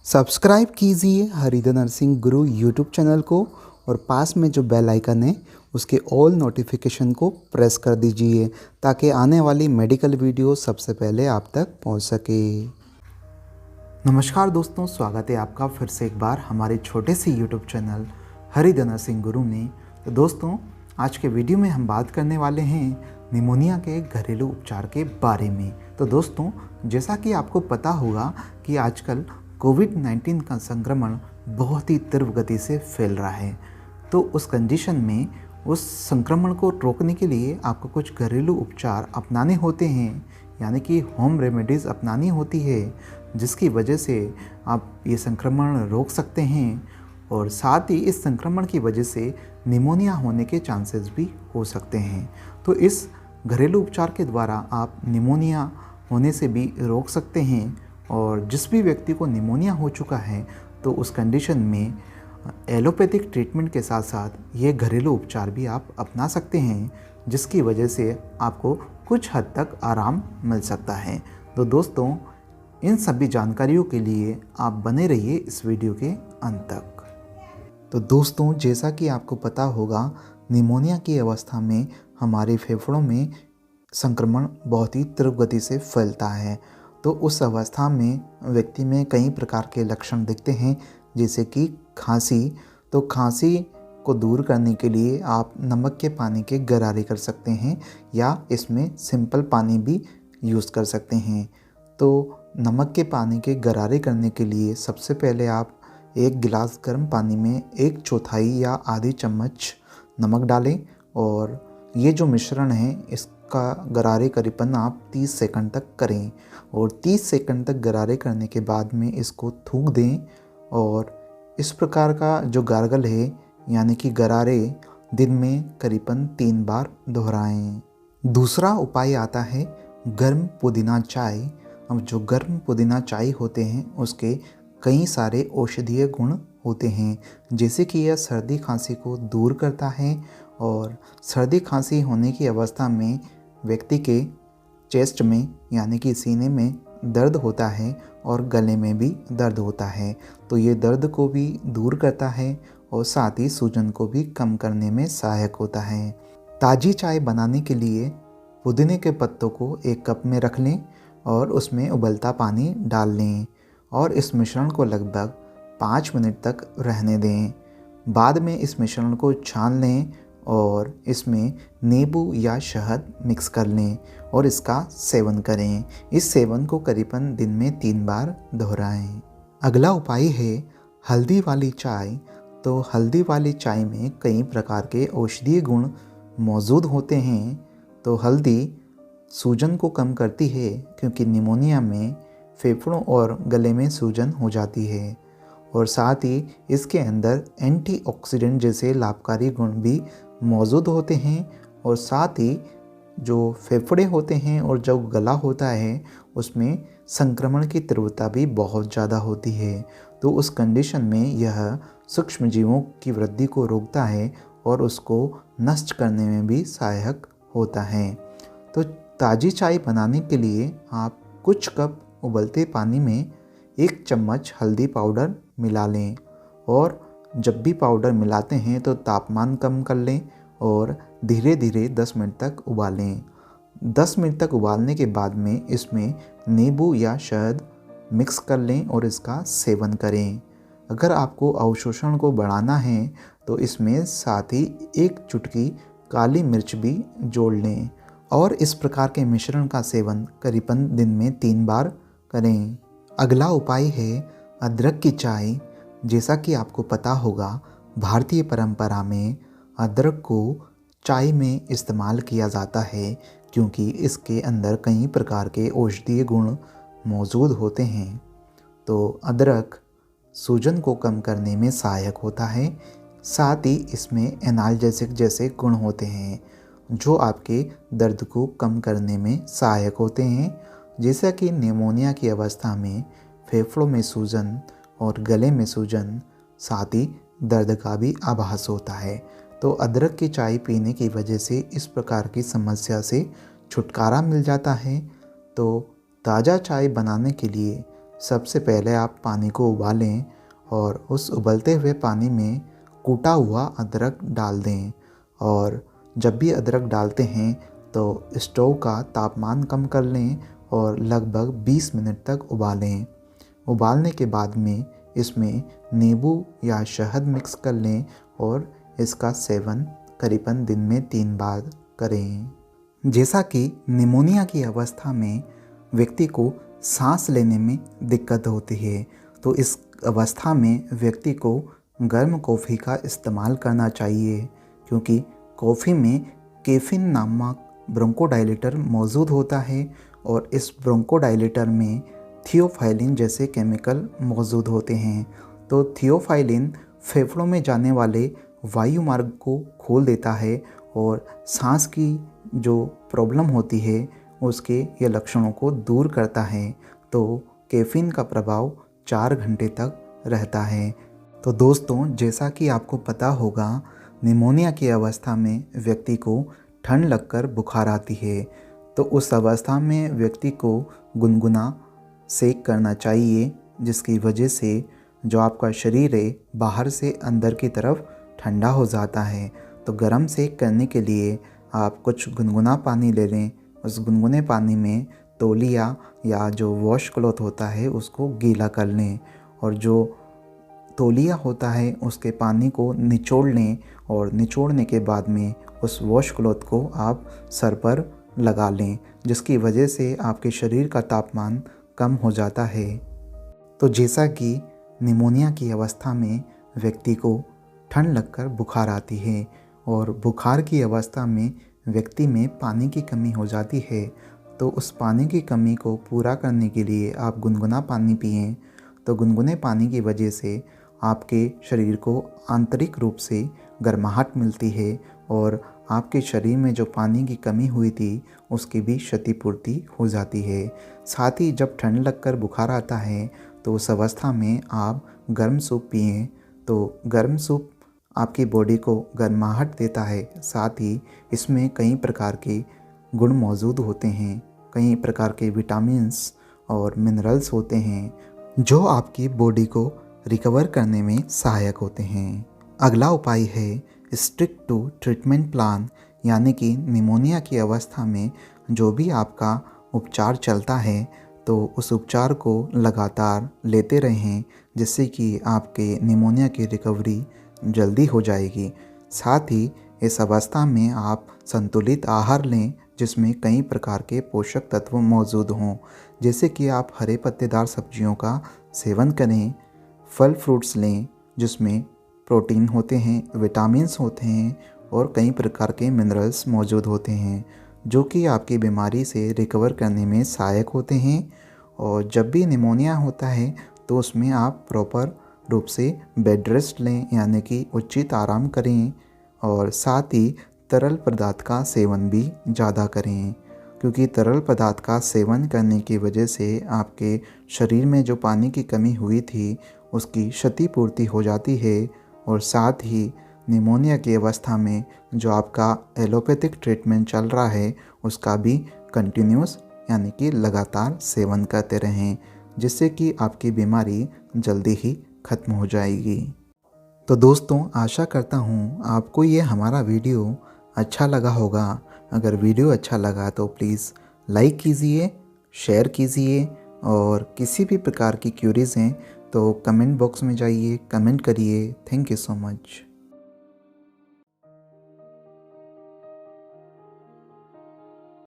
Subscribe कीजिए हरिधर नरसिंह गुरु YouTube channel को और पास में जो बेल आइकन है उसके ऑल नोटिफिकेशन को प्रेस कर दीजिए ताकि आने वाली मेडिकल वीडियो सबसे पहले आप तक पहुंच सके। नमस्कार दोस्तों, स्वागत है आपका फिर से एक बार हमारे छोटे से यूट्यूब चैनल हरिधर नरसिंह गुरु में। तो दोस्तों, आज के वीडियो में हम बात करने वाले हैं निमोनिया के घरेलू उपचार के बारे में। तो दोस्तों, जैसा कि आपको पता होगा कि आजकल कोविड-19 का संक्रमण बहुत ही तीव्र गति से फैल रहा है। तो उस कंडीशन में उस संक्रमण को रोकने के लिए आपको कुछ घरेलू उपचार अपनाने होते हैं, यानी कि होम रेमेडीज़ अपनानी होती है, जिसकी वजह से आप ये संक्रमण रोक सकते हैं और साथ ही इस संक्रमण की वजह से निमोनिया होने के चांसेस भी हो सकते हैं। तो इस घरेलू उपचार के द्वारा आप निमोनिया होने से भी रोक सकते हैं और जिस भी व्यक्ति को निमोनिया हो चुका है तो उस कंडीशन में एलोपैथिक ट्रीटमेंट के साथ साथ ये घरेलू उपचार भी आप अपना सकते हैं, जिसकी वजह से आपको कुछ हद तक आराम मिल सकता है। तो दोस्तों, इन सभी जानकारियों के लिए आप बने रहिए इस वीडियो के अंत तक। तो दोस्तों, जैसा कि आपको पता होगा, निमोनिया की अवस्था में हमारे फेफड़ों में संक्रमण बहुत ही तीव्र गति से फैलता है। तो उस अवस्था में व्यक्ति में कई प्रकार के लक्षण दिखते हैं, जैसे कि खांसी। तो खांसी को दूर करने के लिए आप नमक के पानी के गरारे कर सकते हैं या इसमें सिंपल पानी भी यूज़ कर सकते हैं। तो नमक के पानी के गरारे करने के लिए सबसे पहले आप एक गिलास गर्म पानी में 1/4 या आधी चम्मच नमक डालें और ये जो मिश्रण है इसका गरारे करीबन आप 30 सेकंड तक करें और 30 सेकंड तक गरारे करने के बाद में इसको थूक दें और इस प्रकार का जो गार्गल है यानी कि गरारे दिन में करीबन 3 बार दोहराएं। दूसरा उपाय आता है गर्म पुदीना चाय। अब जो गर्म पुदीना चाय होते हैं उसके कई सारे औषधीय गुण होते हैं, जैसे कि यह सर्दी खांसी को दूर करता है और सर्दी खांसी होने की अवस्था में व्यक्ति के चेस्ट में यानी कि सीने में दर्द होता है और गले में भी दर्द होता है। तो ये दर्द को भी दूर करता है और साथ ही सूजन को भी कम करने में सहायक होता है। ताज़ी चाय बनाने के लिए पुदीने के पत्तों को एक कप में रख लें और उसमें उबलता पानी डाल लें और इस मिश्रण को लगभग 5 मिनट तक रहने दें। बाद में इस मिश्रण को छान लें और इसमें नींबू या शहद मिक्स कर लें और इसका सेवन करें। इस सेवन को करीबन दिन में 3 बार दोहराएं। अगला उपाय है हल्दी वाली चाय। तो हल्दी वाली चाय में कई प्रकार के औषधीय गुण मौजूद होते हैं। तो हल्दी सूजन को कम करती है, क्योंकि निमोनिया में फेफड़ों और गले में सूजन हो जाती है और साथ ही इसके अंदर एंटीऑक्सीडेंट जैसे लाभकारी गुण भी मौजूद होते हैं और साथ ही जो फेफड़े होते हैं और जो गला होता है उसमें संक्रमण की तीव्रता भी बहुत ज़्यादा होती है। तो उस कंडीशन में यह सूक्ष्म जीवों की वृद्धि को रोकता है और उसको नष्ट करने में भी सहायक होता है। तो ताज़ी चाय बनाने के लिए आप कुछ कप उबलते पानी में 1 चम्मच हल्दी पाउडर मिला लें और जब भी पाउडर मिलाते हैं तो तापमान कम कर लें और धीरे धीरे 10 मिनट तक उबालें। 10 मिनट तक उबालने के बाद में इसमें नींबू या शहद मिक्स कर लें और इसका सेवन करें। अगर आपको अवशोषण को बढ़ाना है तो इसमें साथ ही 1 चुटकी काली मिर्च भी जोड़ लें और इस प्रकार के मिश्रण का सेवन करीबन दिन में 3 बार करें। अगला उपाय है अदरक की चाय। जैसा कि आपको पता होगा, भारतीय परंपरा में अदरक को चाय में इस्तेमाल किया जाता है, क्योंकि इसके अंदर कई प्रकार के औषधीय गुण मौजूद होते हैं। तो अदरक सूजन को कम करने में सहायक होता है, साथ ही इसमें एनाल्जेसिक जैसे गुण होते हैं जो आपके दर्द को कम करने में सहायक होते हैं। जैसा कि निमोनिया की अवस्था में फेफड़ों में सूजन और गले में सूजन, साथ ही दर्द का भी आभास होता है। तो अदरक की चाय पीने की वजह से इस प्रकार की समस्या से छुटकारा मिल जाता है। तो ताज़ा चाय बनाने के लिए सबसे पहले आप पानी को उबालें और उस उबलते हुए पानी में कूटा हुआ अदरक डाल दें। और जब भी अदरक डालते हैं तो स्टोव का तापमान कम कर लें और लगभग 20 मिनट तक उबालें। उबालने के बाद में इसमें नींबू या शहद मिक्स कर लें और इसका सेवन करीबन दिन में 3 बार करें। जैसा कि निमोनिया की अवस्था में व्यक्ति को सांस लेने में दिक्कत होती है, तो इस अवस्था में व्यक्ति को गर्म कॉफ़ी का इस्तेमाल करना चाहिए, क्योंकि कॉफ़ी में कैफीन नामक ब्रोंकोडायलेटर मौजूद होता है और इस ब्रोंकोडायलेटर में थियोफाइलिन जैसे केमिकल मौजूद होते हैं। तो थियोफाइलिन फेफड़ों में जाने वाले वायु मार्ग को खोल देता है और सांस की जो प्रॉब्लम होती है उसके ये लक्षणों को दूर करता है। तो कैफीन का प्रभाव 4 घंटे तक रहता है। तो दोस्तों, जैसा कि आपको पता होगा, निमोनिया की अवस्था में व्यक्ति को ठंड लगकर बुखार आती है। तो उस अवस्था में व्यक्ति को गुनगुना सेक करना चाहिए, जिसकी वजह से जो आपका शरीर है बाहर से अंदर की तरफ ठंडा हो जाता है। तो गर्म सेक करने के लिए आप कुछ गुनगुना पानी ले लें। उस गुनगुने पानी में तौलिया या जो वॉश क्लॉथ होता है उसको गीला कर लें और जो तौलिया होता है उसके पानी को निचोड़ लें और निचोड़ने के बाद में उस वॉश क्लॉथ को आप सर पर लगा लें, जिसकी वजह से आपके शरीर का तापमान कम हो जाता है। तो जैसा कि निमोनिया की अवस्था में व्यक्ति को ठंड लगकर बुखार आती है और बुखार की अवस्था में व्यक्ति में पानी की कमी हो जाती है, तो उस पानी की कमी को पूरा करने के लिए आप गुनगुना पानी पिएं। तो गुनगुने पानी की वजह से आपके शरीर को आंतरिक रूप से गर्माहट मिलती है और आपके शरीर में जो पानी की कमी हुई थी उसकी भी क्षतिपूर्ति हो जाती है। साथ ही जब ठंड लगकर बुखार आता है तो उस अवस्था में आप गर्म सूप पिएं। तो गर्म सूप आपकी बॉडी को गर्माहट देता है, साथ ही इसमें कई प्रकार के गुण मौजूद होते हैं, कई प्रकार के विटामिन्स और मिनरल्स होते हैं जो आपकी बॉडी को रिकवर करने में सहायक होते हैं। अगला उपाय है स्टिक टू ट्रीटमेंट प्लान, यानी कि निमोनिया की अवस्था में जो भी आपका उपचार चलता है तो उस उपचार को लगातार लेते रहें, जिससे कि आपके निमोनिया की रिकवरी जल्दी हो जाएगी। साथ ही इस अवस्था में आप संतुलित आहार लें, जिसमें कई प्रकार के पोषक तत्व मौजूद हों, जैसे कि आप हरे पत्तेदार सब्जियों का सेवन करें, फल फ्रूट्स लें जिसमें प्रोटीन होते हैं, विटामिन्स होते हैं और कई प्रकार के मिनरल्स मौजूद होते हैं जो कि आपकी बीमारी से रिकवर करने में सहायक होते हैं। और जब भी निमोनिया होता है तो उसमें आप प्रॉपर रूप से बेड रेस्ट लें, यानी कि उचित आराम करें और साथ ही तरल पदार्थ का सेवन भी ज़्यादा करें, क्योंकि तरल पदार्थ का सेवन करने की वजह से आपके शरीर में जो पानी की कमी हुई थी उसकी क्षतिपूर्ति हो जाती है। और साथ ही निमोनिया की अवस्था में जो आपका एलोपैथिक ट्रीटमेंट चल रहा है उसका भी कंटिन्यूस यानी कि लगातार सेवन करते रहें, जिससे कि आपकी बीमारी जल्दी ही ख़त्म हो जाएगी। तो दोस्तों, आशा करता हूँ आपको ये हमारा वीडियो अच्छा लगा होगा। अगर वीडियो अच्छा लगा तो प्लीज़ लाइक कीजिए, शेयर कीजिए और किसी भी प्रकार की क्यूरीज़ हैं तो कमेंट बॉक्स में जाइए, कमेंट करिए। Thank you so much.